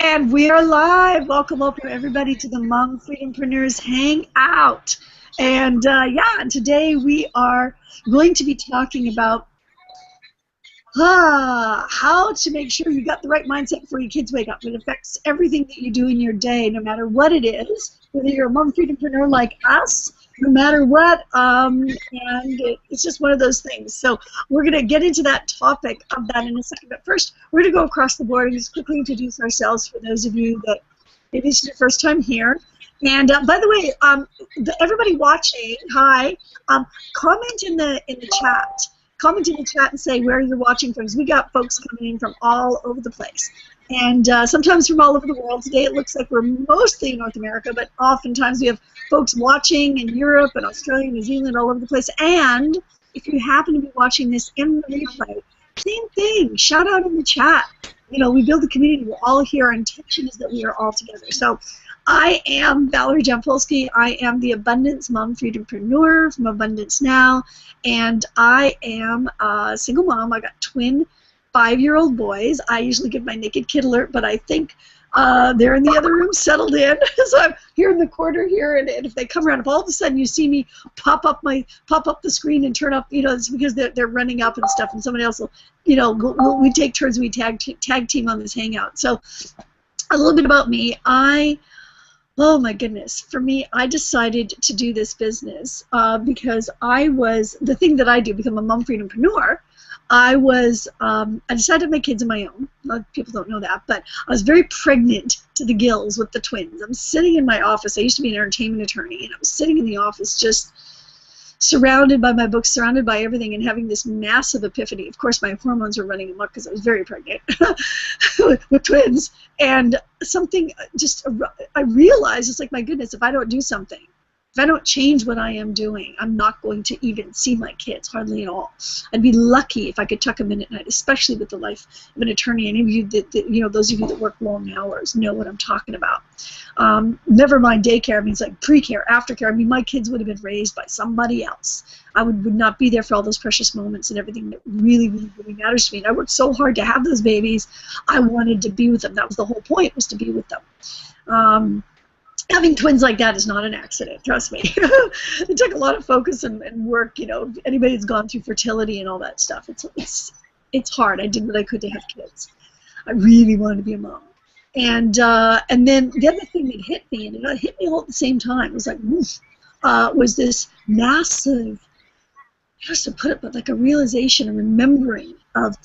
And we are live. Welcome everybody to the Mum-Freedom-Preneurs Hangout. And today we are going to be talking about how to make sure you got the right mindset before your kids wake up. It affects everything that you do in your day, no matter what it is, whether you're a Mum-Freedom-Preneur like us, no matter what, and it's just one of those things. So we're going to get into that topic of that in a second. But first, we're going to go across the board and just quickly introduce ourselves for those of you that maybe it's your first time here. And by the way, everybody watching, hi, comment in the chat. Comment in the chat and say where you're watching from. We got folks coming in from all over the place. And sometimes from all over the world. Today it looks like we're mostly in North America, but oftentimes we have folks watching in Europe and Australia, New Zealand, all over the place. And if you happen to be watching this in the replay, same thing. Shout out in the chat. You know, we build a community. We're all here. Our intention is that we are all together. So I am Valerie Jampolsky. I am the Abundance Mum-Freedom-Preneur from Abundance Now, and I am a single mom. I got twin 5-year-old boys. I usually give my naked kid alert, but I think they're in the other room settled in. So I'm here in the corner here, and if they come around, if all of a sudden you see me pop up the screen and turn up, you know, it's because they're running up and stuff, and somebody else will, you know, we take turns, we tag team on this hangout. So a little bit about me. Oh my goodness, for me, I decided to do this business because the thing that I do, become a Mum-Freedom-Preneur, I decided to have my kids on my own. A lot of people don't know that, but I was very pregnant to the gills with the twins. I'm sitting in my office. I used to be an entertainment attorney, and I was sitting in the office just surrounded by my books, surrounded by everything, and having this massive epiphany. Of course, my hormones were running amok because I was very pregnant with twins. And I realized, it's like, my goodness, if I don't do something, if I don't change what I am doing, I'm not going to even see my kids, hardly at all. I'd be lucky if I could tuck them in at night, especially with the life of an attorney. Any of you you know, those of you that work long hours know what I'm talking about. Never mind daycare. I mean, it's like pre-care, aftercare. I mean, my kids would have been raised by somebody else. I would not be there for all those precious moments and everything that really, really, really matters to me. And I worked so hard to have those babies. I wanted to be with them. That was the whole point, was to be with them. Having twins like that is not an accident, trust me. It took a lot of focus and work, you know. Anybody that's gone through fertility and all that stuff, it's hard. I did what I could to have kids. I really wanted to be a mom. And then the other thing that hit me, and it hit me all at the same time, was like, was this massive, how to put it, but like a realization, a remembering of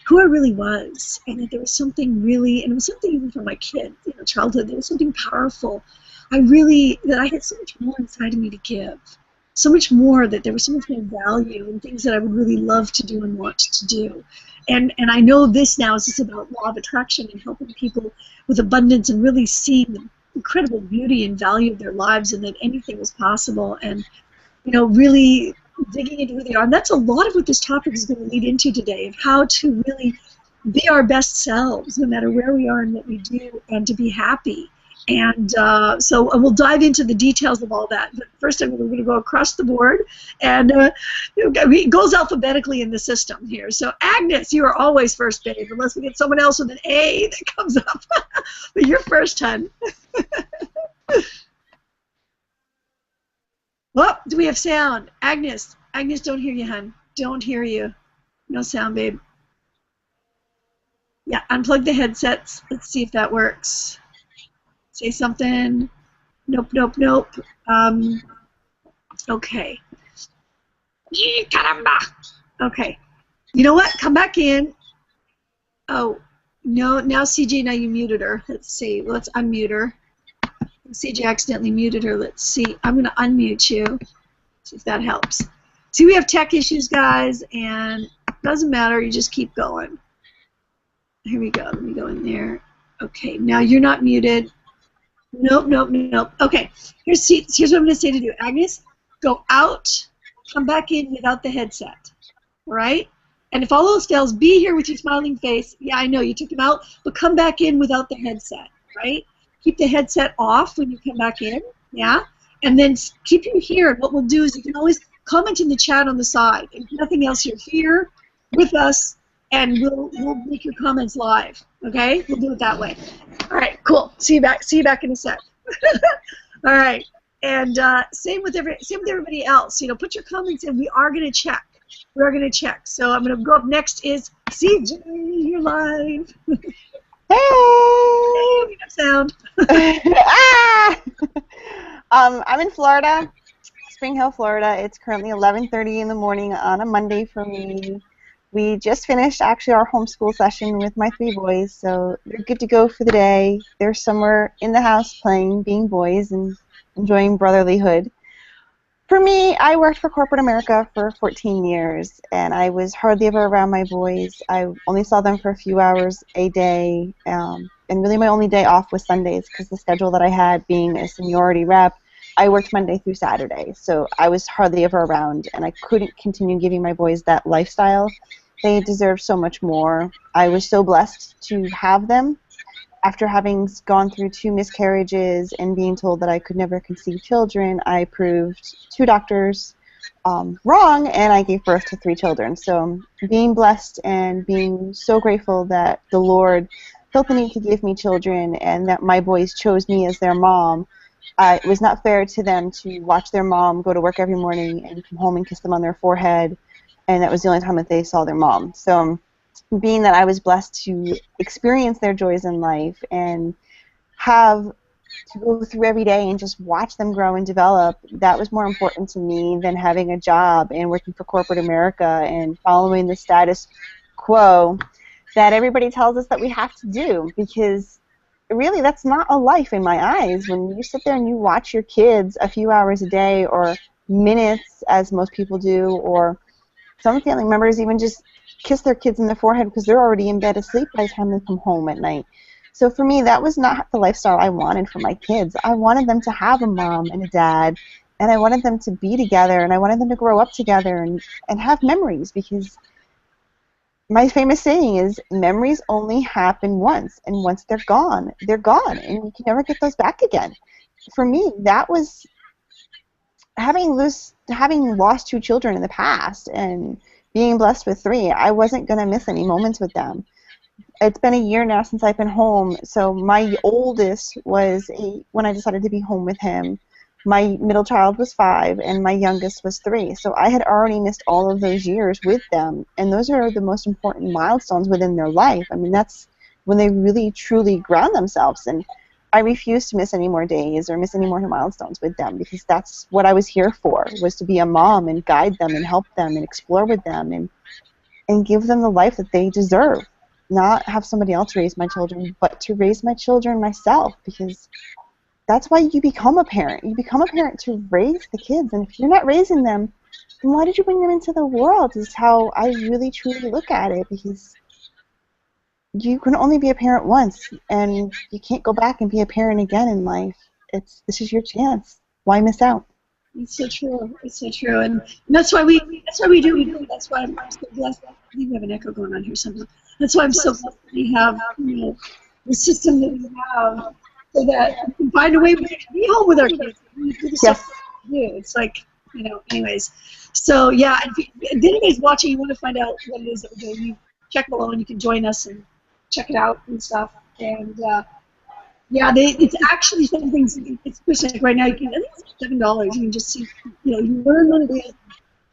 who I really was, and that there was something really, and it was something even from my kid, you know, childhood, there was something powerful. That I had so much more inside of me to give, so much more, that there was so much more value and things that I would really love to do and want to do. And I know this now is just about law of attraction and helping people with abundance and really seeing the incredible beauty and value of their lives, and that anything is possible, and, you know, really digging into who they are. And that's a lot of what this topic is going to lead into today, of how to really be our best selves no matter where we are and what we do, and to be happy. And so we'll dive into the details of all that. But first, we're going to go across the board, and it goes alphabetically in the system here. So Agnes, you are always first, babe, unless we get someone else with an A that comes up. But you're first, hun. Oh, do we have sound? Agnes, don't hear you, hun. Don't hear you. No sound, babe. Yeah, unplug the headsets. Let's see if that works. Say something. Nope, nope, nope. Okay. Caramba. Okay. You know what? Come back in. Oh, no. Now, CJ, now you muted her. Let's see. Let's unmute her. CJ accidentally muted her. Let's see. I'm going to unmute you. See if that helps. See, we have tech issues, guys, and it doesn't matter. You just keep going. Here we go. Let me go in there. Okay. Now you're not muted. Nope, nope, nope. Okay, here's what I'm going to say to do. Agnes, go out, come back in without the headset, all right? And if all else fails, be here with your smiling face. Yeah, I know, you took them out, but come back in without the headset, right? Keep the headset off when you come back in, yeah? And then keep you here. And what we'll do is you can always comment in the chat on the side. If nothing else, you're here with us, and we'll make your comments live, okay? We'll do it that way. All right. Cool. See you back. See you back in a sec. All right. And same with everybody else. You know, put your comments in. We are going to check. We are going to check. So I'm going to go up next is CJ. You're live. Hey! Hey, we got sound. Ah! I'm in Florida, Spring Hill, Florida. It's currently 11:30 in the morning on a Monday for me. We just finished actually our homeschool session with my 3 boys, so they're good to go for the day. They're somewhere in the house playing, being boys, and enjoying brotherlyhood. For me, I worked for corporate America for 14 years, and I was hardly ever around my boys. I only saw them for a few hours a day, and really my only day off was Sundays because the schedule that I had being a seniority rep, I worked Monday through Saturday, so I was hardly ever around, and I couldn't continue giving my boys that lifestyle. They deserve so much more. I was so blessed to have them. After having gone through 2 miscarriages and being told that I could never conceive children, I proved 2 doctors wrong, and I gave birth to 3 children. So being blessed and being so grateful that the Lord felt the need to give me children and that my boys chose me as their mom, it was not fair to them to watch their mom go to work every morning and come home and kiss them on their forehead, and that was the only time that they saw their mom. So being that I was blessed to experience their joys in life and have to go through every day and just watch them grow and develop, that was more important to me than having a job and working for corporate America and following the status quo that everybody tells us that we have to do, because really that's not a life in my eyes. When you sit there and you watch your kids a few hours a day or minutes, as most people do, or some family members even just kiss their kids in the forehead because they're already in bed asleep by the time they come home at night. So for me, that was not the lifestyle I wanted for my kids. I wanted them to have a mom and a dad, and I wanted them to be together, and I wanted them to grow up together and have memories, because my famous saying is memories only happen once, and once they're gone, and you can never get those back again. For me, that was having lost 2 children in the past and being blessed with 3, I wasn't going to miss any moments with them. It's been a year now since I've been home, so my oldest was 8 when I decided to be home with him. My middle child was 5, and my youngest was 3. So I had already missed all of those years with them, and those are the most important milestones within their life. I mean, that's when they really, truly ground themselves, and I refuse to miss any more days or miss any more milestones with them, because that's what I was here for, was to be a mom and guide them and help them and explore with them and give them the life that they deserve. Not have somebody else raise my children, but to raise my children myself, because that's why you become a parent. You become a parent to raise the kids, and if you're not raising them, then why did you bring them into the world, is how I really truly look at it, because you can only be a parent once, and you can't go back and be a parent again in life. This is your chance. Why miss out? It's so true. It's so true, and that's why we do. That's why I'm so blessed. I think we have an echo going on here somehow. That's why I'm so blessed that we have, you know, the system that we have, so that we can find a way we can be home with our kids. We do the stuff we do. It's like, you know. Anyways, so yeah. If anybody's watching, you want to find out what it is that we're doing, you check below and you can join us and check it out and stuff. And yeah, it's actually some things. It's pushing like right now. You can, I think it's $7. You can just see, you know, you learn what it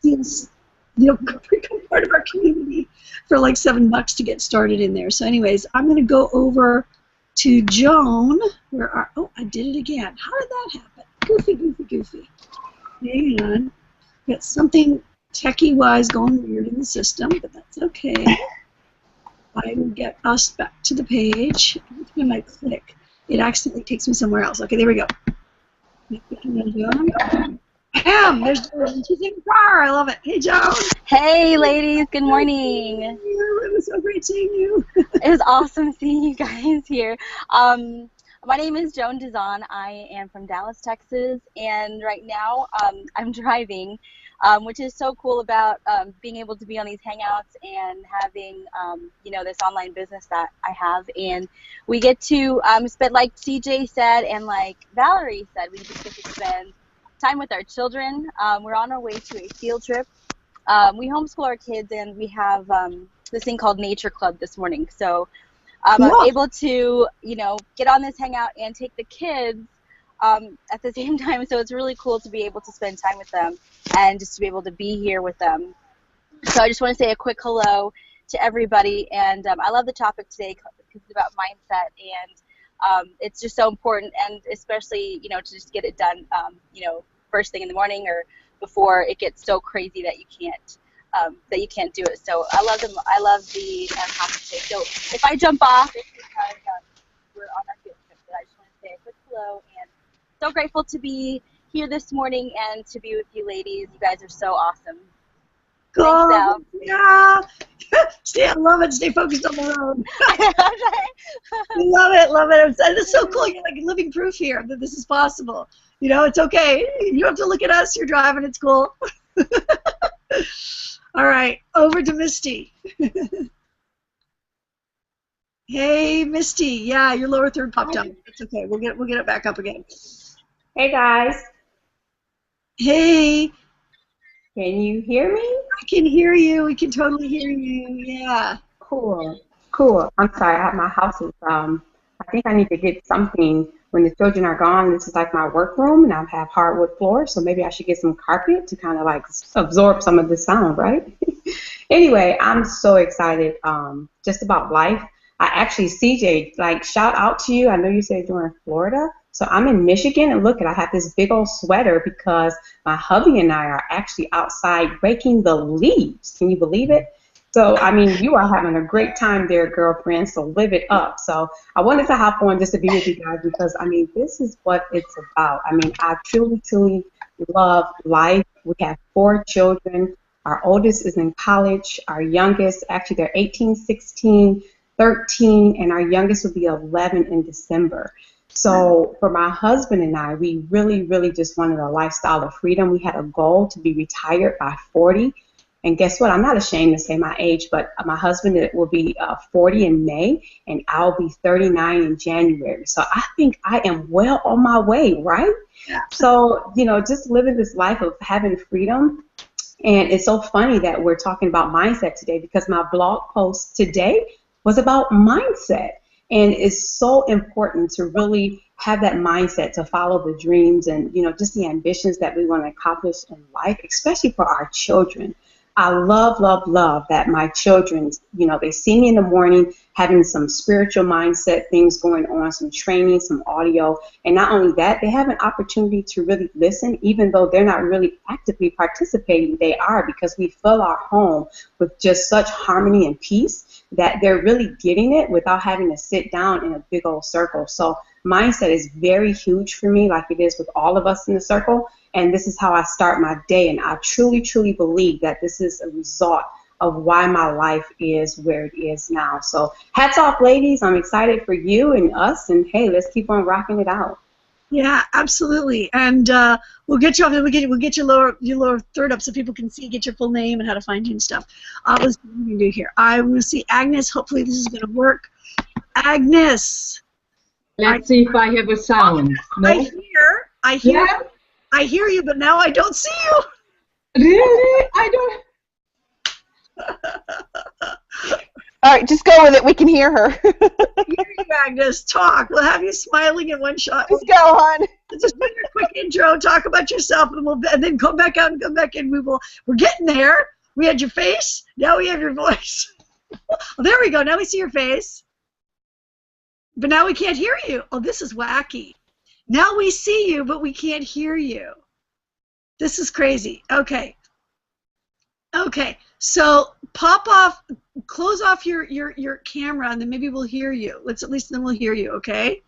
is. You know, become part of our community for like $7 to get started in there. So, anyways, I'm going to go over to Joan. Oh, I did it again. How did that happen? Goofy. Hang on. Got something techie-wise going weird in the system, but that's okay. I will get us back to the page. Every time I click, it accidentally takes me somewhere else. Okay, there we go. Bam! There's Joan. She's in the car. I love it. Hey, Joan. Hey, ladies. Good morning. It was so great seeing you. It was awesome seeing you guys here. My name is Joan Dizon. I am from Dallas, Texas, and right now I'm driving, which is so cool about being able to be on these hangouts and having, you know, this online business that I have. And we get to spend, like CJ said and like Valerie said, we just get to spend time with our children. We're on our way to a field trip. We homeschool our kids, and we have this thing called Nature Club this morning. So I'm able to, you know, get on this hangout and take the kids at the same time. So it's really cool to be able to spend time with them and just to be able to be here with them. So I just want to say a quick hello to everybody. And I love the topic today because it's about mindset. And it's just so important. And especially, you know, to just get it done, you know, first thing in the morning or before it gets so crazy that you can't do it. So I love them. I love the topic today. So if I jump off, it's because we're on our field trip. But I just want to say a quick hello and so grateful to be here this morning and to be with you ladies. You guys are so awesome. Oh, yeah. I love it. Stay focused on the road. Love it, love it. It's so cool. You're like living proof here that this is possible. You know, it's okay. You don't have to look at us. You're driving. It's cool. All right, over to Misty. Hey, Misty. Yeah, your lower third popped up. It's okay. We'll get it back up again. Hey guys, Hey. can you hear me? I can hear you. We can totally hear you. Yeah. Cool, cool. I'm sorry, my house is, I think I need to get something when the children are gone. This is like my workroom and I have hardwood floors, so maybe I should get some carpet to kind of like absorb some of the sound, right? Anyway, I'm so excited just about life. I actually, CJ, like shout out to you. I know you said you're in Florida. So I'm in Michigan, and look, I have this big old sweater because my hubby and I are actually outside raking the leaves. Can you believe it? So, I mean, you are having a great time there, girlfriend, so live it up. So I wanted to hop on just to be with you guys because, I mean, this is what it's about. I mean, I truly, truly love life. We have 4 children. Our oldest is in college. Our youngest, actually, they're 18, 16, 13, and our youngest will be 11 in December. So for my husband and I, we really, really just wanted a lifestyle of freedom. We had a goal to be retired by 40. And guess what? I'm not ashamed to say my age, but my husband will be 40 in May, and I'll be 39 in January. So I think I am well on my way, right? So, you know, just living this life of having freedom. And it's so funny that we're talking about mindset today because my blog post today was about mindset. And it's so important to really have that mindset to follow the dreams and, you know, just the ambitions that we want to accomplish in life, especially for our children. I love, love, love that my children, you know, they see me in the morning having some spiritual mindset things going on, some training, some audio. And not only that, they have an opportunity to really listen, even though they're not really actively participating. They are, because we fill our home with just such harmony and peace that they're really getting it without having to sit down in a big old circle. So mindset is very huge for me, like it is with all of us in the circle. And this is how I start my day. And I truly, truly believe that this is a result of why my life is where it is now. So hats off, ladies. I'm excited for you and us. And hey, let's keep on rocking it out. Yeah, absolutely. And we'll get you off. We'll get your lower third up so people can see, get your full name and how to find you and stuff. Let's see what we can do here. I will see Agnes. Hopefully this is going to work. Agnes. Let's see if I have a sound. No? I hear you, but now I don't see you. Really? I don't. All right, just go with it. We can hear her. Hear you, Agnes. Talk. We'll have you smiling in one shot. Just go on. Just do your quick intro. Talk about yourself, and then come back out and come back in. We're getting there. We had your face. Now we have your voice. Well, there we go. Now we see your face. But now we can't hear you. Oh, this is wacky. Now we see you, but we can't hear you. This is crazy. Okay. Okay. So pop off, close off your camera, and then maybe we'll hear you. At least then we'll hear you. Okay.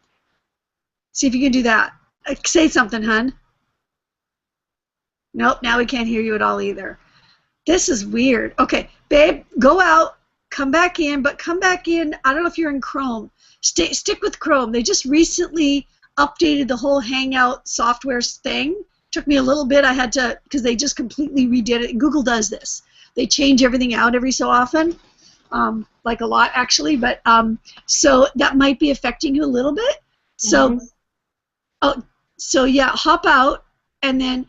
See if you can do that. Say something, hun. Nope. Now we can't hear you at all either. This is weird. Okay, babe, go out, come back in, but come back in. I don't know if you're in Chrome. Stick with Chrome. They just recently updated the whole Hangout software thing. Took me a little bit. I had to, because they just completely redid it. Google does this. They change everything out every so often, like a lot actually. But so that might be affecting you a little bit. So, so yeah, hop out and then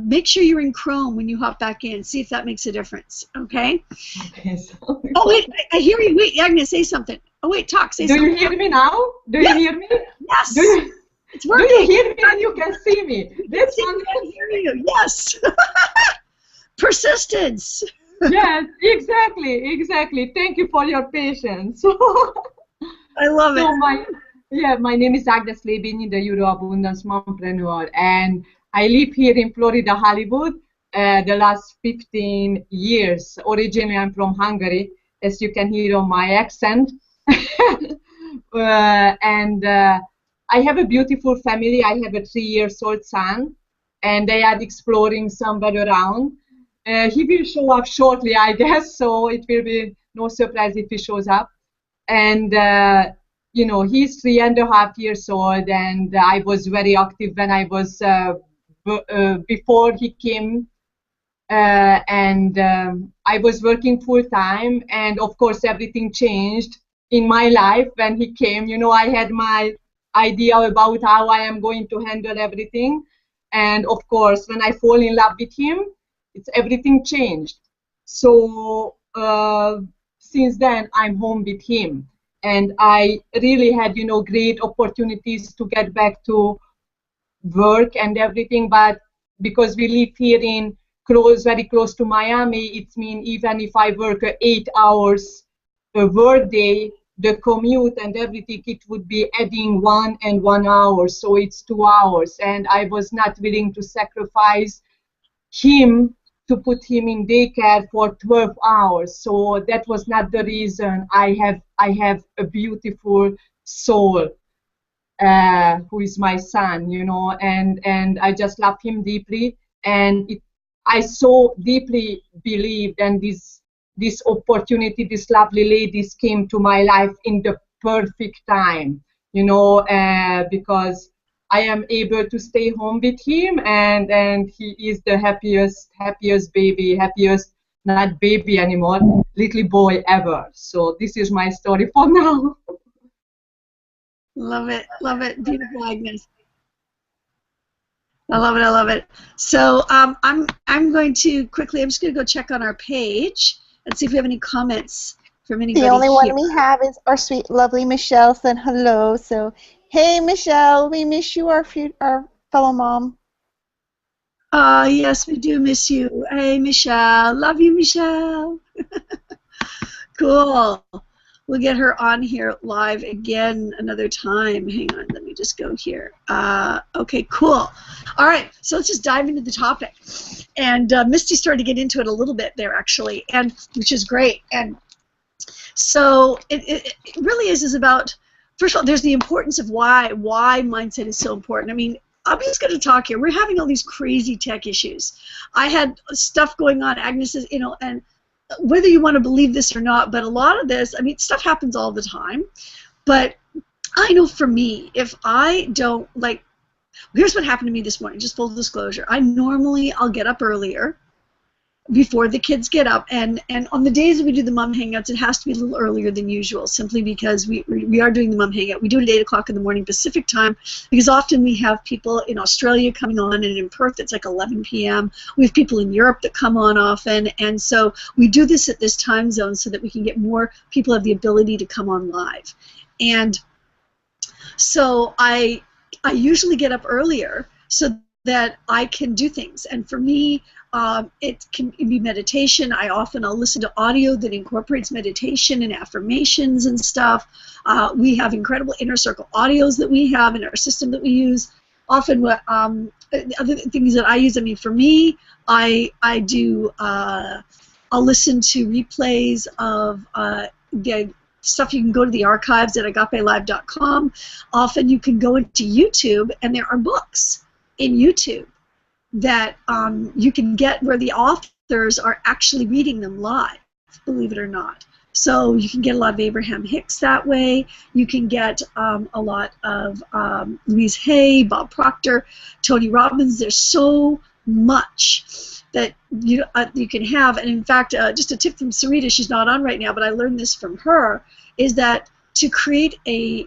make sure you're in Chrome when you hop back in. See if that makes a difference. Okay. Okay. Sorry. Oh wait, I hear you. Wait, Agnes, say something. Oh wait, talk. Say Do something. you hear me now? Do Yes. you hear me? Yes. It's Do working. you hear me and you can see me? That's I can hear you. Yes. Persistence. Yes, exactly. Thank you for your patience. I love it. So my name is Agnes Lebini, the Euro Abundance Mum-Preneur, and I live here in Florida, Hollywood, the last 15 years. Originally, I'm from Hungary, as you can hear on my accent. And I have a beautiful family. I have a 3-year-old son, and they are exploring somewhere around. He will show up shortly, I guess, so it will be no surprise if he shows up. And he's 3.5 years old, and I was very active when I was before he came, and I was working full time, and of course everything changed in my life when he came. I had my idea about how I am going to handle everything, and of course when I fall in love with him, everything changed. So since then I'm home with him, and I really had great opportunities to get back to work and everything, but because we live here in very close to Miami, it means even if I work 8 hours a work day, the commute and everything, it would be adding 1 hour, so it's 2 hours, and I was not willing to sacrifice him to put him in daycare for 12 hours. So that was not the reason. I have a beautiful soul who is my son, and I just love him deeply. And I so deeply believed, and this opportunity, this lovely ladies came to my life in the perfect time, because I am able to stay home with him, and he is the happiest baby, not baby anymore, little boy ever. So this is my story for now. Love it, beautiful, Agnes. I love it. So I'm going to quickly. I'm just going to go check on our page and see if we have any comments from anybody. The only here. one we have is our sweet, lovely Michelle said hello. So, hey, Michelle, we miss you, our fellow mom. Yes, we do miss you. Hey, Michelle. Love you, Michelle. Cool. We'll get her on here live again another time. Hang on, let me just go here. Okay, cool. All right, so let's just dive into the topic. And Misty started to get into it a little bit there, actually, and which is great. And so it really is about, first of all, there's the importance of why mindset is so important. I mean, I'm just going to talk here. We're having all these crazy tech issues. I had stuff going on, Agnes is, and whether you want to believe this or not, but a lot of this, I mean, stuff happens all the time. But I know for me, if I don't, here's what happened to me this morning, just full disclosure. I'll get up earlier before the kids get up, and on the days that we do the mom hangouts, it has to be a little earlier than usual, simply because we are doing the mom hangout. We do it at 8 o'clock in the morning Pacific time, because often we have people in Australia coming on, and in Perth it's like 11 p.m. We have people in Europe that come on often, and so we do this at this time zone so that we can get more people have the ability to come on live. And so I usually get up earlier so that I can do things, and for me, it can be meditation. I'll listen to audio that incorporates meditation and affirmations and stuff. We have incredible inner circle audios that we have in our system that we use. Often, what other things that I use. I mean, for me, I'll listen to replays of the stuff. You can go to the archives at agapelive.com. Often, you can go into YouTube, and there are books in YouTube that you can get where the authors are actually reading them live, believe it or not. So you can get a lot of Abraham Hicks that way. You can get a lot of Louise Hay, Bob Proctor, Tony Robbins. There's so much that you can have. And in fact, just a tip from Sarita, she's not on right now, but I learned this from her, is that to create a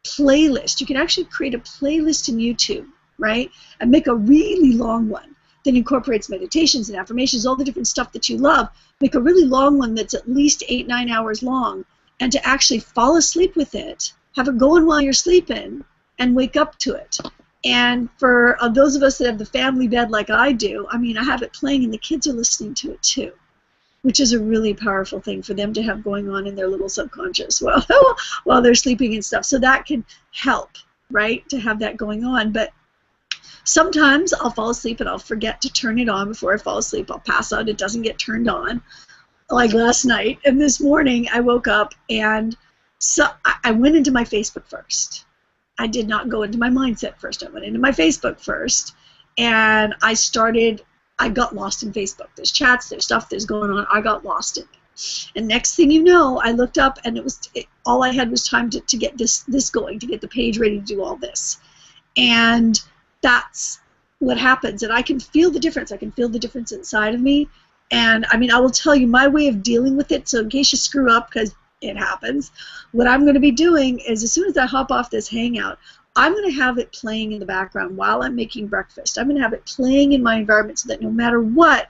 playlist, you can actually create a playlist in YouTube, right, and make a really long one that incorporates meditations and affirmations, all the different stuff that you love. Make a really long one that's at least 8-9 hours long, and to actually fall asleep with it, have it going while you're sleeping, and wake up to it. And for those of us that have the family bed like I do, I mean, I have it playing and the kids are listening to it too, which is a really powerful thing for them to have going on in their little subconscious while they're sleeping and stuff. So that can help, right, to have that going on. But sometimes I'll fall asleep and I'll forget to turn it on before I fall asleep. I'll pass out. It doesn't get turned on, like last night. And this morning I woke up and so I went into my Facebook first. I did not go into my mindset first. I went into my Facebook first, and I got lost in Facebook. There's chats, there's stuff that's going on. I got lost in it. And next thing you know, I looked up, and all I had was time to get this going, to get the page ready to do all this. And that's what happens. And I can feel the difference. I can feel the difference inside of me. And, I mean, I will tell you my way of dealing with it, so in case you screw up, because it happens, what I'm going to be doing is as soon as I hop off this hangout, I'm going to have it playing in the background while I'm making breakfast. I'm going to have it playing in my environment so that no matter what,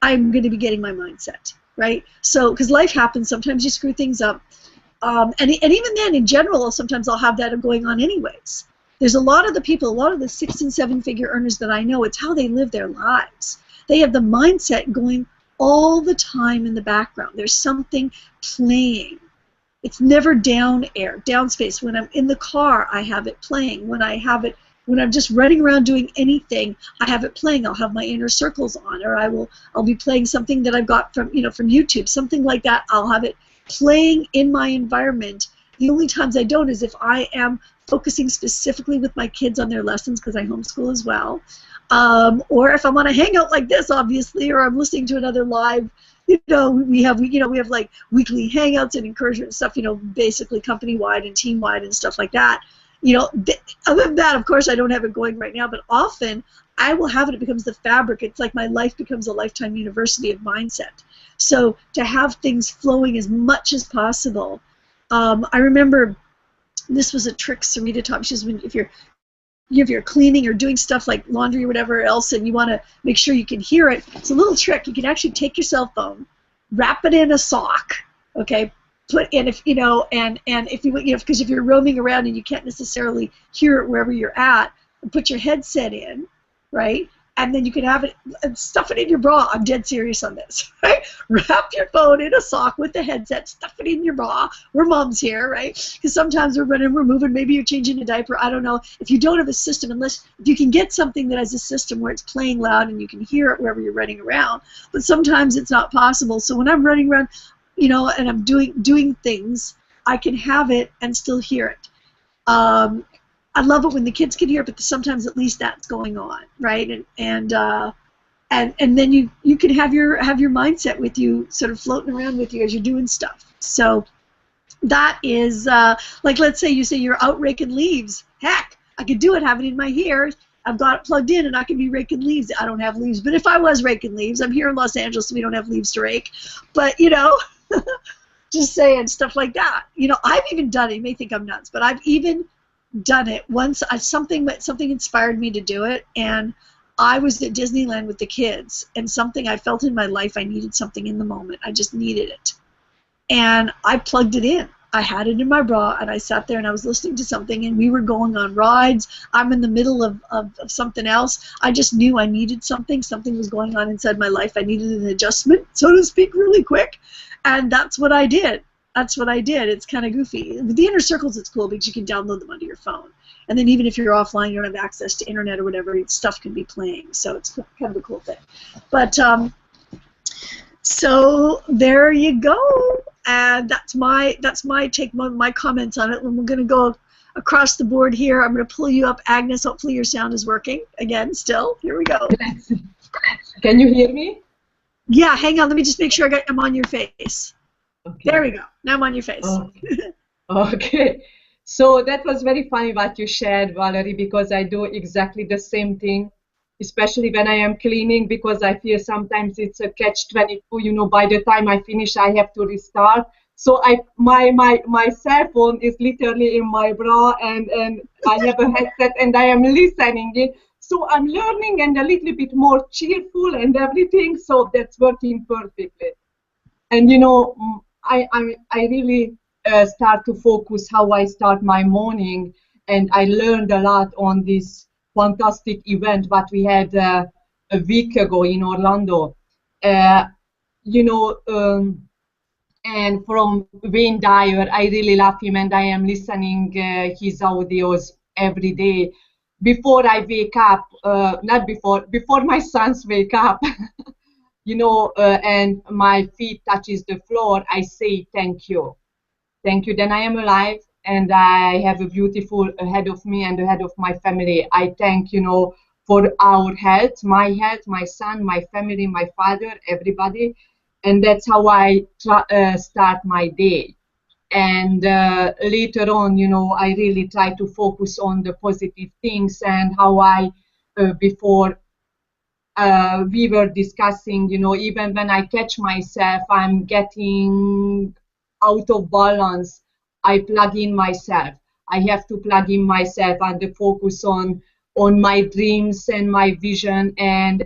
I'm going to be getting my mindset, right? So, because life happens, sometimes you screw things up. And even then, in general, sometimes I'll have that going on anyways. There's a lot of the 6- and 7-figure earners that I know, it's how they live their lives. They have the mindset going all the time in the background. There's something playing. It's never down space. When I'm in the car, I have it playing. When I'm just running around doing anything, I have it playing. I'll have my inner circles on, or I'll be playing something that I've got from YouTube, something like that. I'll have it playing in my environment. The only times I don't is if I am focusing specifically with my kids on their lessons, because I homeschool as well. Or if I'm on a hangout like this, obviously, or I'm listening to another live, we have like weekly hangouts and encouragement and stuff, basically company-wide and team-wide and stuff like that. Other than that, of course, I don't have it going right now, but often I will have it. It becomes the fabric. It's like my life becomes a lifetime university of mindset. So to have things flowing as much as possible. I remember this was a trick Sarita taught me. She says, if you're cleaning or doing stuff like laundry or whatever else, and you want to make sure you can hear it, it's a little trick. You can actually take your cell phone, wrap it in a sock, okay, put in because if you're roaming around and you can't necessarily hear it wherever you're at, put your headset in, right? And then you can have it and stuff it in your bra. I'm dead serious on this, right? Wrap your phone in a sock with the headset, stuff it in your bra. We're moms here, right? Because sometimes we're moving, maybe you're changing a diaper. I don't know. If you don't have a system, if you can get something that has a system where it's playing loud and you can hear it wherever you're running around, but sometimes it's not possible. So when I'm running around, and I'm doing things, I can have it and still hear it. I love it when the kids can hear it, but sometimes at least that's going on, right? And then you can have your mindset with you, sort of floating around with you as you're doing stuff. So that is like, let's say you're out raking leaves. Heck, I could do it, have it in my ear. I've got it plugged in, and I can be raking leaves. I don't have leaves, but if I was raking leaves, I'm here in Los Angeles, so we don't have leaves to rake. But just saying stuff like that. I've even done it. You may think I'm nuts, but I've even done it once. Something inspired me to do it, and I was at Disneyland with the kids, and something I felt in my life, I needed something in the moment. I just needed it, and I plugged it in. I had it in my bra, and I sat there and I was listening to something, and we were going on rides. I'm in the middle of something else. I just knew I needed something. Something was going on inside my life. I needed an adjustment, so to speak, really quick, and that's what I did. It's kind of goofy. With the inner circles, it's cool because you can download them onto your phone. And then even if you're offline, you don't have access to internet or whatever, stuff can be playing. So it's kind of a cool thing. But so there you go. And that's my take, my comments on it. And we're going to go across the board here. I'm going to pull you up, Agnes. Hopefully your sound is working again still. Here we go. Can you hear me? Yeah, hang on. Let me just make sure I'm on your face. Okay. There we go. Now I'm on your face. Okay. So that was very funny what you shared, Valerie, because I do exactly the same thing, especially when I am cleaning, because I feel sometimes it's a catch-22. By the time I finish, I have to restart. So my cell phone is literally in my bra, and I have a headset, and I am listening it. So I'm learning and a little bit more cheerful and everything. So that's working perfectly. And I really start to focus how I start my morning. And I learned a lot on this fantastic event that we had a week ago in Orlando. Uh, you know, and from Wayne Dyer, I really love him, and I am listening his audios every day. Before I wake up, not before my sons wake up, and my feet touches the floor, I say thank you. Thank you. Then I am alive and I have a beautiful ahead of me and ahead of my family. I thank, for our health, my son, my family, my father, everybody. And that's how I start my day. And later on, I really try to focus on the positive things and how before we were discussing, even when I catch myself, I'm getting out of balance, I plug in myself. I have to plug in myself and the focus on my dreams and my vision, and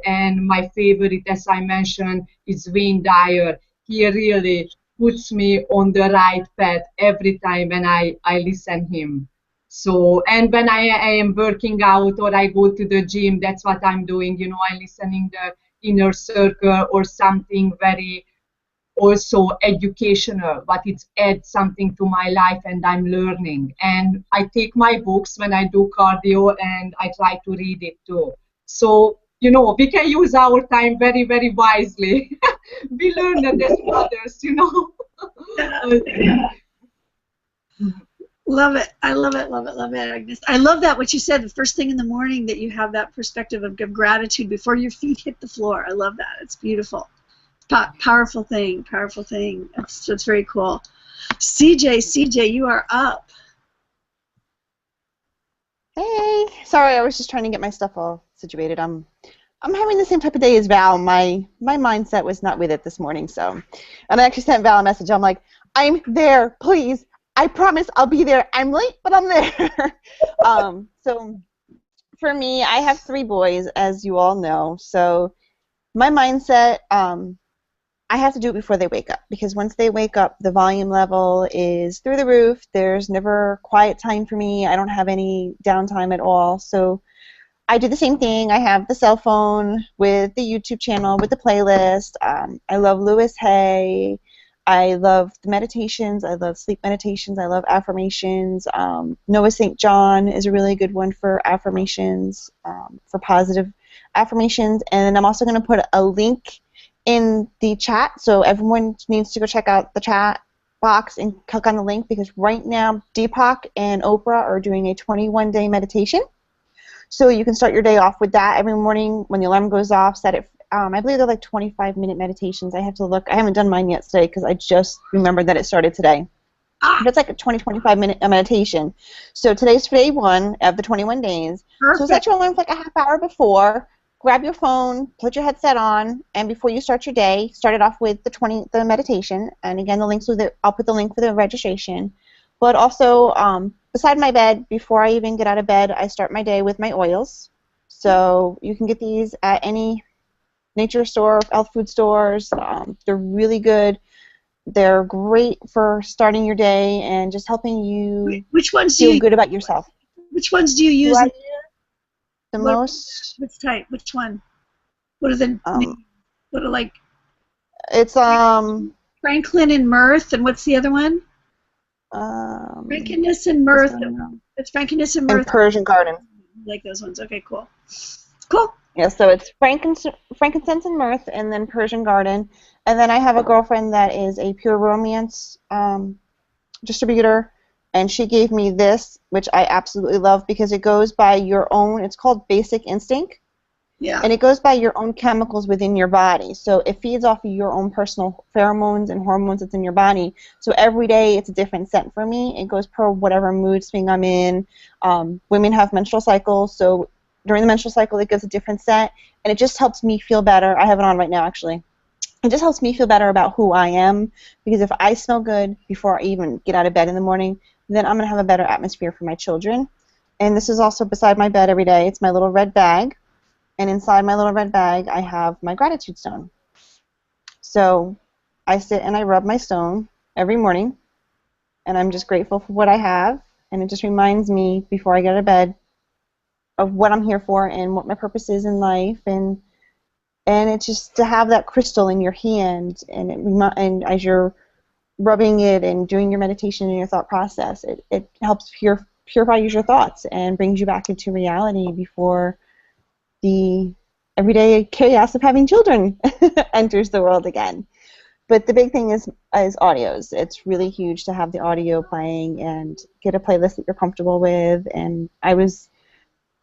my favorite, as I mentioned, is Wayne Dyer. He really puts me on the right path every time when I listen him. So, and when I am working out or I go to the gym, that's what I'm doing. I'm listening the inner circle or something very also educational, but it adds something to my life and I'm learning. And I take my books when I do cardio and I try to read it too. So, we can use our time very, very wisely. We learn that as mothers. Love it. I love it, love it, love it, Agnes. I love that, what you said, the first thing in the morning, that you have that perspective of gratitude before your feet hit the floor. I love that. It's beautiful. Powerful thing, powerful thing. That's very cool. CJ, you are up. Hey, sorry, I was just trying to get my stuff all situated. I'm having the same type of day as Val. My mindset was not with it this morning, so. And I actually sent Val a message. I'm like, I'm there, please. I promise I'll be there. I'm late, but I'm there. So for me, I have 3 boys, as you all know. So my mindset, I have to do it before they wake up, because once they wake up, the volume level is through the roof. There's never quiet time for me. I don't have any downtime at all. So I do the same thing. I have the cell phone with the YouTube channel, with the playlist. I love Louis Hay. I love the meditations. I love sleep meditations. I love affirmations. Noah St. John is a really good one for affirmations, for positive affirmations. And then I'm also going to put a link in the chat, so everyone needs to go check out the chat box and click on the link, because right now Deepak and Oprah are doing a 21-day meditation. So you can start your day off with that every morning when the alarm goes off. Set it. I believe they're like 25-minute meditations. I have to look. I haven't done mine yet today because I just remembered that it started today. But it's like a 20-25-minute meditation. So today's day 1 of the 21 days. Perfect. So set your alarm for like a half hour before. Grab your phone, put your headset on, and before you start your day, start it off with the meditation. And again, I'll put the link for the registration. But also, beside my bed, before I even get out of bed, I start my day with my oils. So you can get these at any nature store, health food stores. They're really good. They're great for starting your day and just helping you feel good about yourself. Which ones do you use? Which type? Which one? What are the what are like? It's Franklin and Mirth, and what's the other one? Frankness and Mirth. It's Frankness and Mirth. And Persian Garden. I like those ones. Okay, cool. Cool. Yeah, so it's frankincense and myrrh, and then Persian Garden. And then I have a girlfriend that is a Pure Romance distributor, and she gave me this, which I absolutely love because it goes by your own, it's called Basic Instinct. Yeah. And it goes by your own chemicals within your body. So it feeds off of your own personal pheromones and hormones that's in your body. So every day it's a different scent for me. It goes per whatever mood swing I'm in. Women have menstrual cycles, so during the menstrual cycle it gives a different scent, and it just helps me feel better. I have it on right now, actually. It just helps me feel better about who I am, because if I smell good before I even get out of bed in the morning, then I'm going to have a better atmosphere for my children. And this is also beside my bed every day. It's my little red bag. And inside my little red bag, I have my gratitude stone. So I sit and I rub my stone every morning. and I'm just grateful for what I have, and it just reminds me before I go to bed of what I'm here for and what my purpose is in life, and it's just to have that crystal in your hand, and as you're rubbing it and doing your meditation and your thought process, it helps purify your thoughts and brings you back into reality before the everyday chaos of having children enters the world again. But the big thing is audios. It's really huge to have the audio playing and get a playlist that you're comfortable with. And I was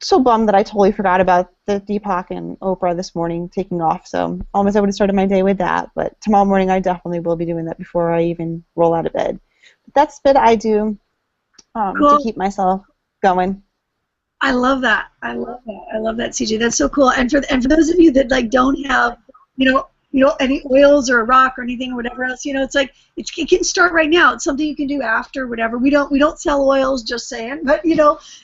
so bummed that I totally forgot about the Deepak and Oprah this morning taking off. So almost I would have started my day with that. But tomorrow morning I definitely will be doing that before I even roll out of bed. But that's what I do Cool. to keep myself going. I love that. I love that. I love that, CJ. That's so cool. And for those of you that like don't have, any oils or a rock or anything or whatever else, it's like it can start right now. It's something you can do after whatever. We don't sell oils, just saying. But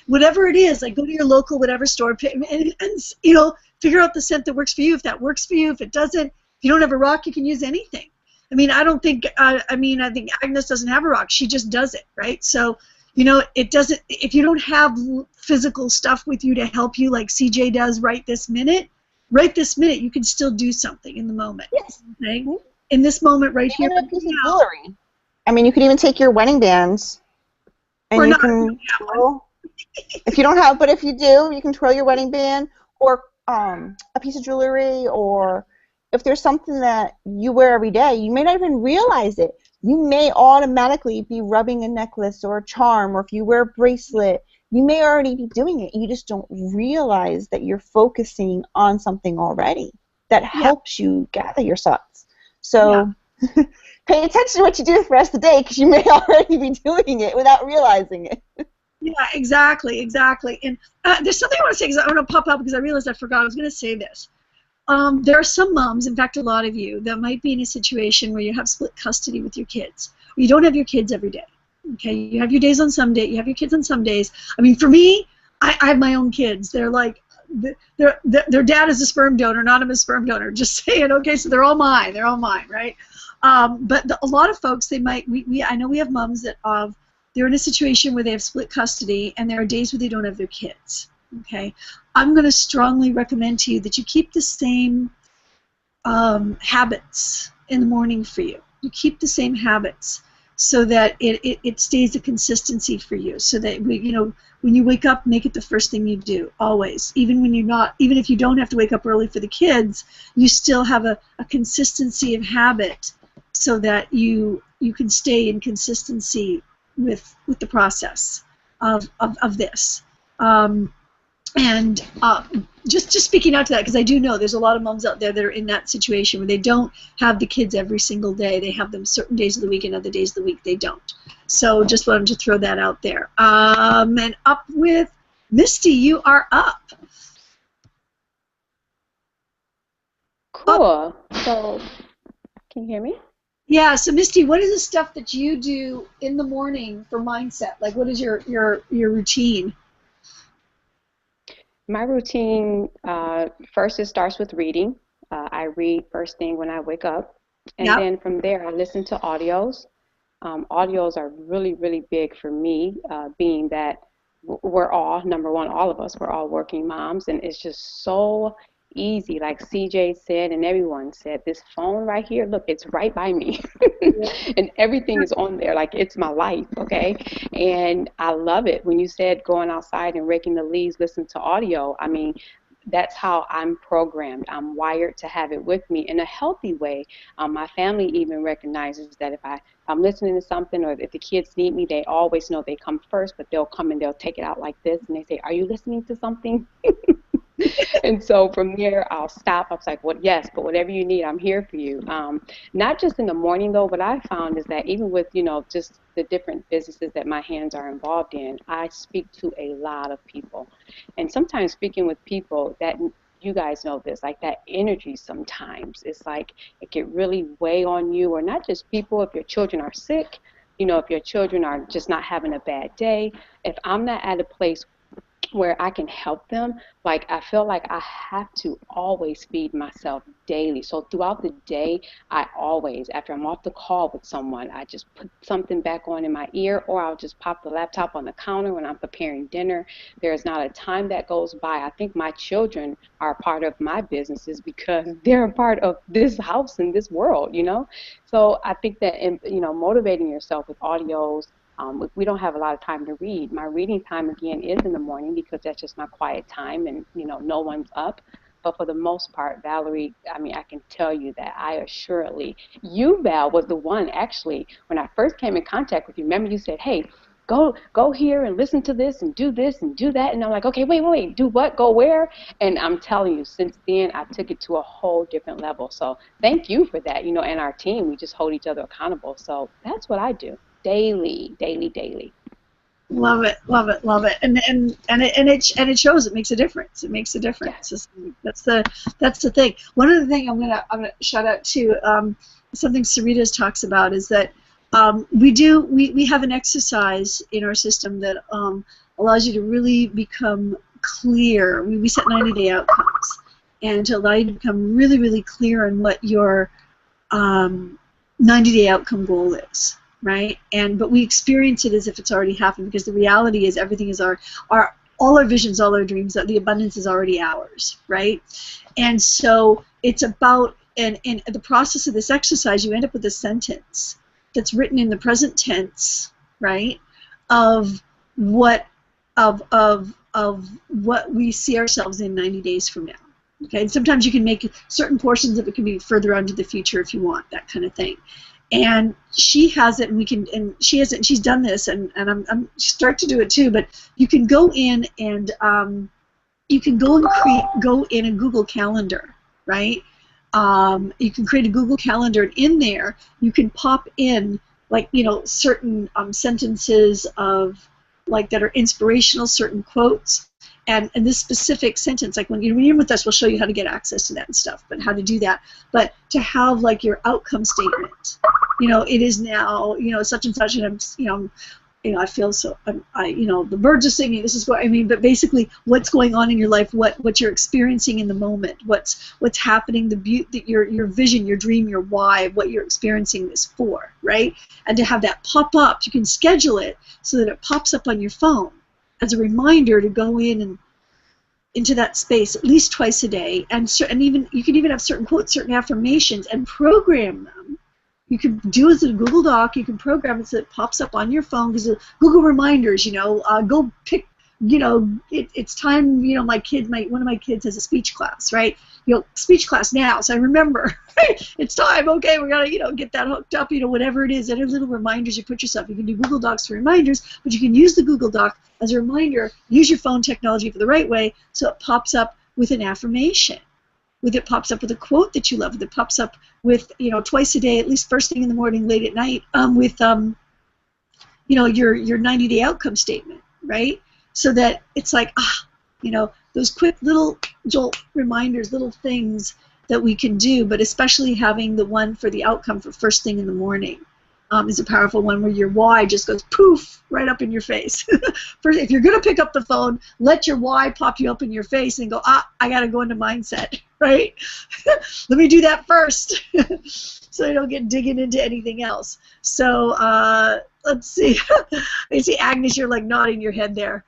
whatever it is, like go to your local whatever store and figure out the scent that works for you. If that works for you, if it doesn't, if you don't have a rock, you can use anything. I mean, I think Agnes doesn't have a rock. She just does it, right? So. It doesn't. If you don't have physical stuff with you to help you, like CJ does right this minute, you can still do something in the moment. Yes. Okay? In this moment, right here. Even a piece of jewelry. I mean, you could even take your wedding bands, and you can twirl. If you don't have, but if you do, you can twirl your wedding band, or a piece of jewelry, or if there's something that you wear every day, you may not even realize it. You may automatically be rubbing a necklace or a charm, or if you wear a bracelet, you may already be doing it. You just don't realize that you're focusing on something already that helps you gather your thoughts. So pay attention to what you do for the rest of the day, because you may already be doing it without realizing it. Yeah, exactly. And there's something I want to say, because I want to pop up because I realized I forgot. I was going to say this. There are some moms, in fact a lot of you, that might be in a situation where you have split custody with your kids. You don't have your kids every day. Okay, you have your days on some day, you have your kids on some days. I mean, for me, I have my own kids. They're like, their dad is a sperm donor, not I'm a sperm donor. Just saying. Okay, so they're all mine, right? But a lot of folks, they might. I know we have moms that they're in a situation where they have split custody, and there are days where they don't have their kids. Okay, I'm going to strongly recommend to you that you keep the same habits in the morning for you. You keep the same habits so that it stays a consistency for you. So that when you wake up, make it the first thing you do always. Even if you don't have to wake up early for the kids, you still have a consistency of habit so that you can stay in consistency with the process of this. And just speaking out to that, because I do know there's a lot of moms out there that are in that situation where they don't have the kids every single day. They have them certain days of the week, and other days of the week they don't. So just wanted to throw that out there. And up with Misty, you are up. Cool. So, can you hear me? Yeah. So Misty, what is the stuff that you do in the morning for mindset? Like, what is your routine? My routine, first it starts with reading. I read first thing when I wake up. And then from there I listen to audios. Audios are really, really big for me, being that we're all, number one, all of us, we're all working moms. And it's just so easy, like CJ said and everyone said, this phone right here, look, it's right by me. And everything is on there, like it's my life, okay? And I love it. When you said going outside and raking the leaves, listen to audio, I mean, that's how I'm programmed. I'm wired to have it with me in a healthy way. My family even recognizes that if I'm listening to something, or if the kids need me, they always know they come first, but they'll come and they'll take it out like this, and they say, are you listening to something? And so from there, I'll stop. I was like, well, yes, but whatever you need, I'm here for you. Not just in the morning, though. What I found is that even with, just the different businesses that my hands are involved in, I speak to a lot of people. And sometimes speaking with people that, you guys know this, like that energy sometimes, it's like it can really weigh on you, or not just people, if your children are sick, if your children are just not having a bad day. If I'm not at a place where I can help them, like I feel like I have to always feed myself daily. So throughout the day, I always, after I'm off the call with someone, I just put something back on in my ear, or I'll just pop the laptop on the counter when I'm preparing dinner. There's not a time that goes by. I think my children are a part of my businesses because they're a part of this house and this world, you know? So I think that, you know, motivating yourself with audios. If we don't have a lot of time to read, my reading time again is in the morning because that's just my quiet time, and you know, no one's up. But for the most part, Valerie, I mean, I can tell you that I assuredly, you, Val, was the one actually when I first came in contact with you. Remember, you said, "Hey, go here and listen to this and do that," and I'm like, "Okay, wait, do what? Go where?" And I'm telling you, since then, I took it to a whole different level. So thank you for that. You know, and our team, we just hold each other accountable. So that's what I do. Daily. Love it, love it, love it, and it shows. It makes a difference. It makes a difference. Yes. That's the thing. One of the things I'm gonna shout out to something Sarita's talks about is that we have an exercise in our system that allows you to really become clear. We set 90-day outcomes, and to allow you to become really, really clear on what your 90-day outcome goal is. Right, but we experience it as if it's already happened, because the reality is everything is all our visions, all our dreams, the abundance is already ours, right? And so it's about, and in the process of this exercise, you end up with a sentence that's written in the present tense, right, of what what we see ourselves in 90 days from now. Okay, and sometimes you can make certain portions of it can be further on to the future if you want, that kind of thing. And she has it, and she has it, and she's done this, and I'm start to do it too. But you can go in and you can go in a Google Calendar, right? You can create a Google Calendar, and in there you can pop in, like, you know, certain sentences of, like, that are inspirational, certain quotes. And this specific sentence, like when you're with us, we'll show you how to get access to that and stuff, but how to do that. But to have, like, your outcome statement, you know, it is now, you know, such and such, and I'm, I feel so, the birds are singing. This is what I mean. But basically, what's going on in your life, what you're experiencing in the moment, what's happening, your vision, your dream, your why, what you're experiencing this for, right? And to have that pop up, you can schedule it so that it pops up on your phone as a reminder to go in and into that space at least twice a day, and even you can even have certain quotes, certain affirmations, and program them. You can do it as a Google Doc. You can program it so it pops up on your phone, because Google reminders, go pick, it's time, one of my kids has a speech class, right? Speech class now, so I remember, it's time, okay, we gotta, get that hooked up, whatever it is, and little reminders you put yourself. You can do Google Docs for reminders, but you can use the Google Doc as a reminder. Use your phone technology for the right way, so it pops up with an affirmation. It pops up with a quote that you love. It pops up with, twice a day, at least first thing in the morning, late at night, with, your 90-day outcome statement, right? So that it's like, those quick little jolt reminders, little things that we can do, but especially having the one for the outcome for first thing in the morning is a powerful one, where your why just goes poof right up in your face. First, if you're going to pick up the phone, let your why pop you up in your face and go, I got to go into mindset, right? Let me do that first so I don't get digging into anything else. So let's see. I see, Agnes, you're like nodding your head there.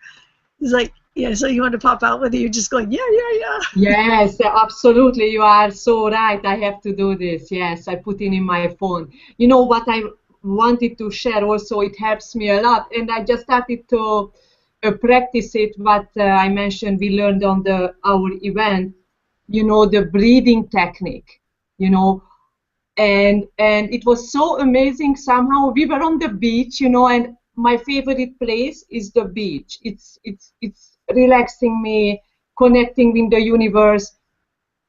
It's like, yeah, so you want to pop out with it? You're just going, yeah. Yes, absolutely. You are so right. I have to do this. Yes, I put it in my phone. You know what I wanted to share also, it helps me a lot. And I just started to practice it, what I mentioned we learned on our event, the breathing technique, and it was so amazing. Somehow we were on the beach, and my favorite place is the beach. It's relaxing me, connecting with the universe.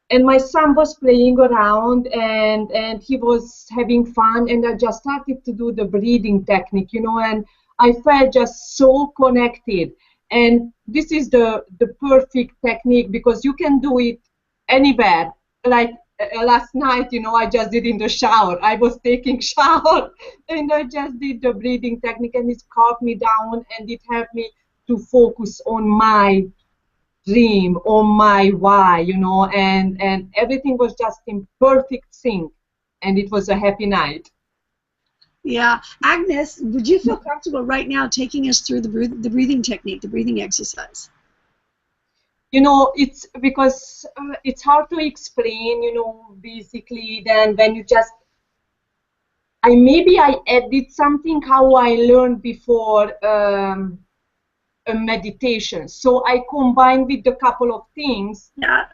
And my son was playing around, and he was having fun, and I just started to do the breathing technique, and I felt just so connected. And this is the perfect technique, because you can do it anywhere. Like last night, I just did in the shower. I was taking shower, and I just did the breathing technique, and it calmed me down, and it helped me to focus on my dream, on my why, you know, and everything was just in perfect sync, and it was a happy night. Yeah. Agnes, would you feel comfortable right now taking us through the breathing technique, the breathing exercise? You know, it's because it's hard to explain, you know, basically. Then when you just, maybe I added something how I learned before a meditation. So I combined with a couple of things. Yeah.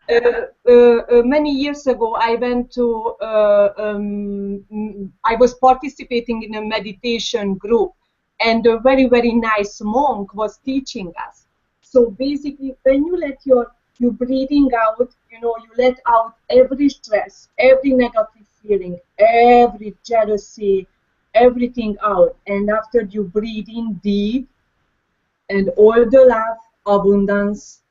Many years ago, I went to, I was participating in a meditation group, and a very, very nice monk was teaching us. So basically, when you let your breathing out, you know, you let out every stress, every negative feeling, every jealousy, everything out. And after you breathe in deep, and all the love, abundance,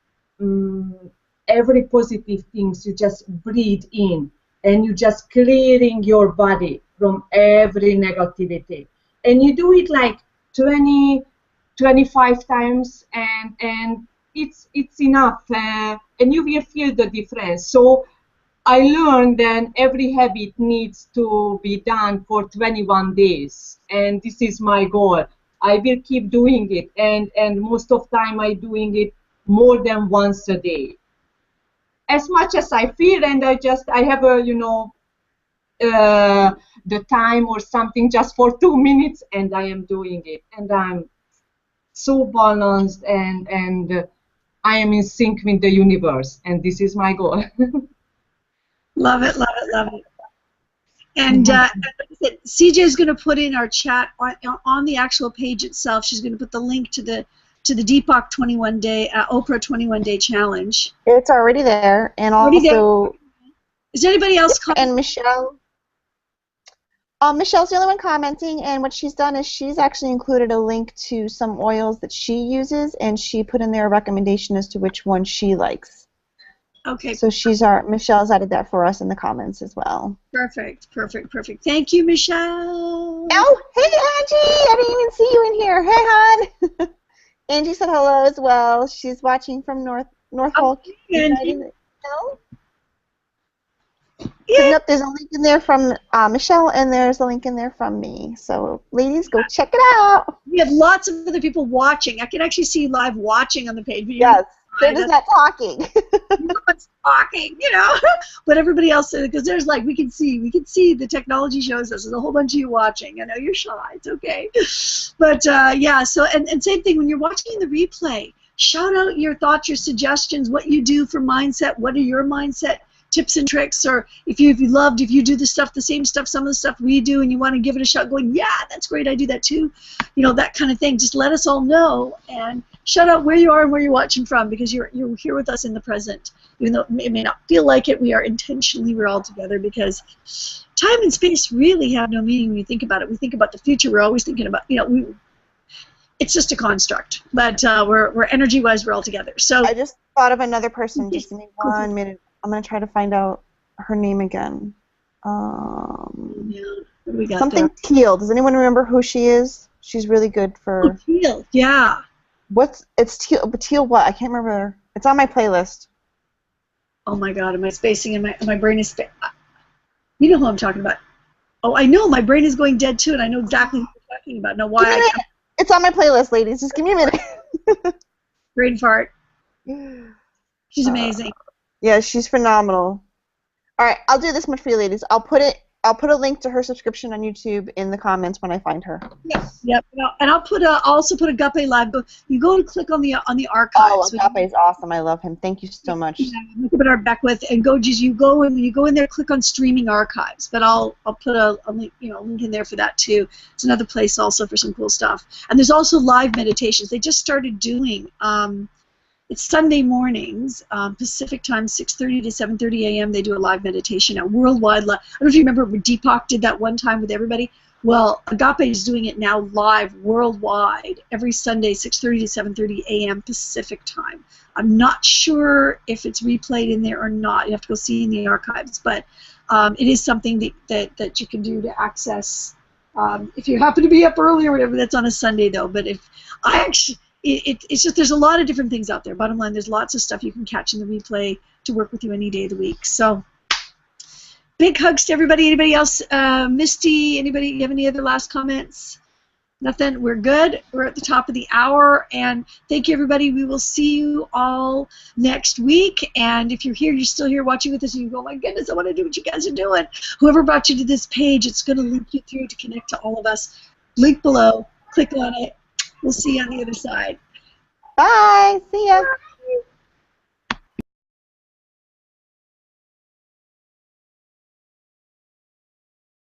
every positive things, you just breathe in, and you just clearing your body from every negativity. And you do it like 20, 25 times, and it's enough, and you will feel the difference. So I learned that every habit needs to be done for 21 days, and this is my goal. I will keep doing it, and most of the time I doing it more than once a day, as much as I feel, and I have a, you know, the time or something just for 2 minutes, and I am doing it, and I'm so balanced, and I am in sync with the universe, and this is my goal. Love it, love it, love it. And CJ is going to put in our chat on the actual page itself. She's going to put the link to the Deepak 21-day Oprah 21-day challenge. It's already there, and also. Is anybody else? And Michelle. Michelle's the only one commenting, and what she's done is she's actually included a link to some oils that she uses, and she put in there a recommendation as to which one she likes. Okay. So Michelle's added that for us in the comments as well. Perfect, perfect, perfect. Thank you, Michelle. Oh, hey, Angie! I didn't even see you in here. Hey, hon. Angie said hello as well. She's watching from Norfolk. Angie. No? Yeah. Nope, there's a link in there from Michelle, and there's a link in there from me. So, ladies, go check it out. We have lots of other people watching. I can actually see live watching on the page. Yes, they're just not talking. No one's talking, you know. But everybody else, because there's like we can see the technology shows us. There's a whole bunch of you watching. I know you're shy. It's okay. But yeah. So and same thing when you're watching the replay. Shout out your thoughts, your suggestions, what you do for mindset. What are your mindset tips and tricks, or if you do the same stuff, some of the stuff we do, and you want to give it a shot, going, yeah, that's great, I do that too, you know, that kind of thing. Just let us all know, and shout out where you are and where you're watching from, because you're here with us in the present, even though it may not feel like it. We're all together, because time and space really have no meaning when you think about it. We think about the future. We're always thinking about, you know, it's just a construct, but we're energy-wise, we're all together. So I just thought of another person. Just give me 1 minute. I'm going to try to find out her name again. We got something there. Teal. Does anyone remember who she is? She's really good for... Teal, yeah. It's Teal, but Teal what? I can't remember. It's on my playlist. Oh my God, am I spacing? And my brain is... You know who I'm talking about. Oh, I know, my brain is going dead too, and I know exactly who you're talking about. Now, why? It's on my playlist, ladies. Just give me a minute. Brain fart. She's amazing. Yeah, she's phenomenal. All right, I'll do this much for you, ladies. I'll put a link to her subscription on YouTube in the comments when I find her. Yep. And I'll also put Agape Live. You go and click on the archives. Oh, Agape is awesome. I love him. Thank you so much. Yeah, look at our Beckwith, and you go in there, click on streaming archives. But I'll put a link, link in there for that too. It's another place also for some cool stuff. And there's also live meditations. They just started doing. It's Sunday mornings, Pacific time, 6:30 to 7:30 a.m. They do a live meditation, a worldwide. I don't know if you remember when Deepak did that one time with everybody. Well, Agape is doing it now live, worldwide, every Sunday, 6:30 to 7:30 a.m. Pacific time. I'm not sure if it's replayed in there or not. You have to go see in the archives, but it is something that you can do to access if you happen to be up early or whatever. That's on a Sunday though. But if I actually it's just there's a lot of different things out there. Bottom line, there's lots of stuff you can catch in the replay to work with you any day of the week. So big hugs to everybody. Anybody else? Misty, anybody, you have any other last comments? Nothing? We're good. We're at the top of the hour. And thank you, everybody. We will see you all next week. And if you're here, you're still here watching with us, and you go, oh, my goodness, I want to do what you guys are doing. Whoever brought you to this page, it's going to link you through to connect to all of us. Link below. Click on it. We'll see you on the other side. Bye. See ya.